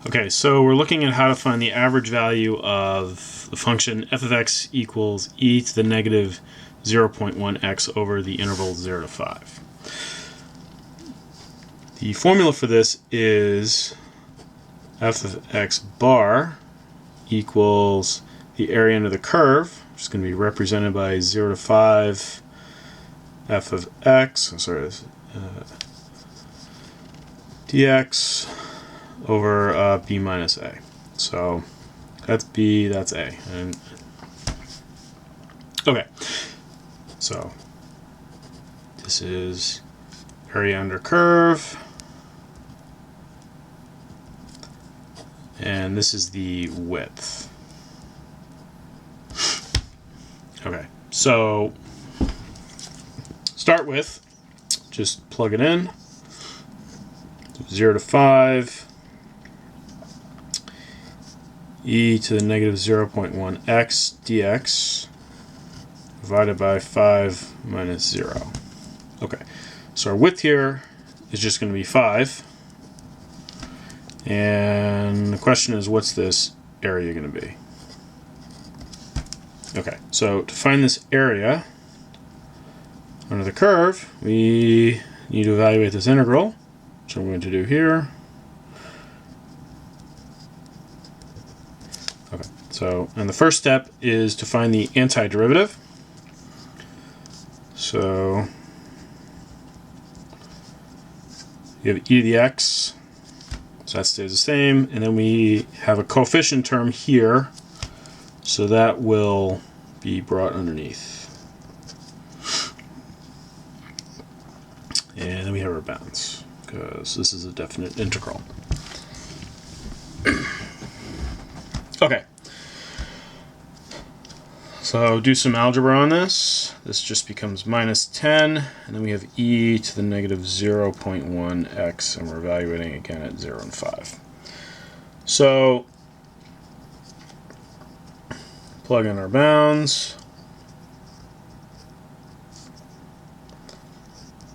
Okay, so we're looking at how to find the average value of the function f of x equals e to the negative 0.1x over the interval 0 to 5. The formula for this is f of x bar equals the area under the curve, which is going to be represented by 0 to 5 f of x, dx over b minus a. So that's b, that's a. And okay, so this is area under curve, and this is the width. Okay, so start with just plug it in. 0 to 5 e to the negative 0.1x dx divided by 5 minus 0. Okay, so our width here is just going to be 5. And the question is, what's this area going to be? Okay, so to find this area under the curve, we need to evaluate this integral, which I'm going to do here. Okay, so, and the first step is to find the antiderivative. So you have e to the x, so that stays the same, and then we have a coefficient term here, so that will be brought underneath. And then we have our bounds, because this is a definite integral. Okay, so do some algebra on this. This just becomes minus 10, and then we have e to the negative 0.1x, and we're evaluating again at 0 and 5. So plug in our bounds.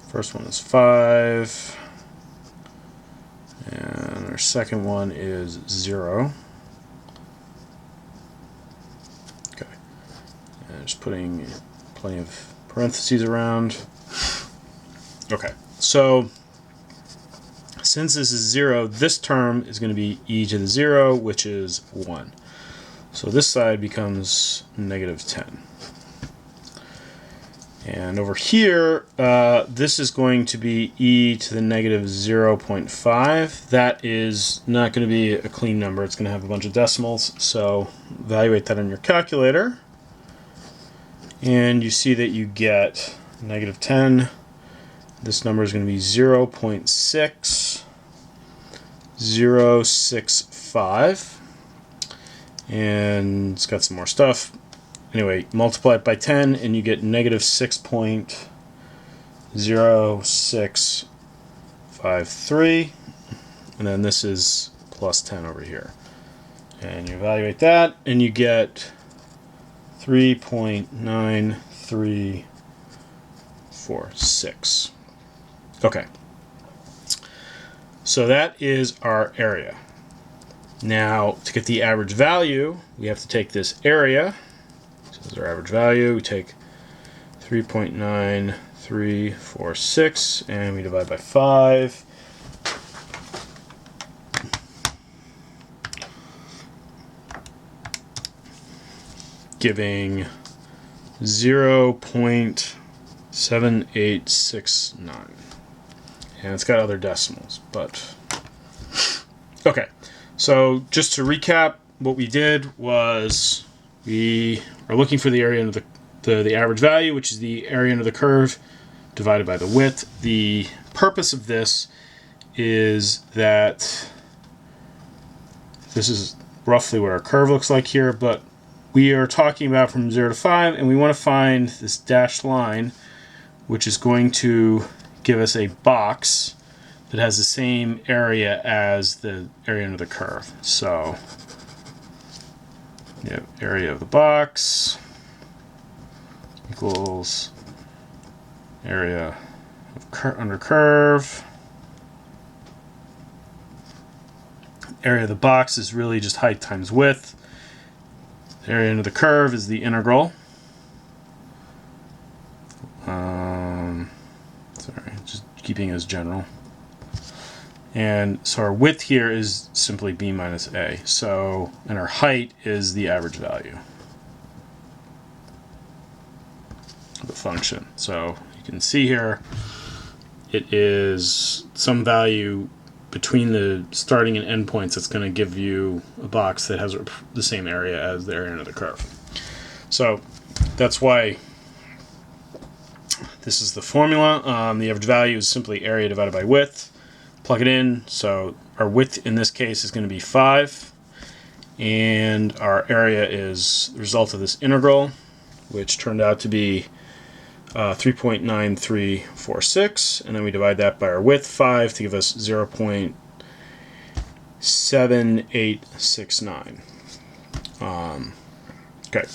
First one is 5, and our second one is 0. Okay, and just putting plenty of parentheses around. Okay, so since this is 0, this term is going to be e to the 0, which is 1. So this side becomes negative 10. And over here, this is going to be e to the negative 0.5. That is not going to be a clean number. It's going to have a bunch of decimals. So evaluate that on your calculator. And you see that you get negative 10. This number is going to be 0.6065. And it's got some more stuff. Anyway, multiply it by 10 and you get negative 6.0653. And then this is plus 10 over here. And you evaluate that and you get 3.9346. Okay. So that is our area. Now, to get the average value, we have to take this area. So this is our average value. We take 3.9346 and we divide by 5. Giving 0.7869. And it's got other decimals, but okay. So just to recap, what we did was we are looking for the area under the average value, which is the area under the curve divided by the width. The purpose of this is that this is roughly what our curve looks like here, but we are talking about from 0 to 5, and we want to find this dashed line, which is going to give us a box that has the same area as the area under the curve. So you have area of the box equals area of under curve area of the box is really just height times width. The area under the curve is the integral. Sorry, just keeping it as general. And so our width here is simply b minus a. So, and our height is the average value of the function. So you can see here it is some value between the starting and end points that's going to give you a box that has the same area as the area under the curve. So that's why this is the formula. The average value is simply area divided by width. Plug it in. So our width in this case is going to be 5. And our area is the result of this integral, which turned out to be 3.9346. And then we divide that by our width, 5, to give us 0.7869. Okay.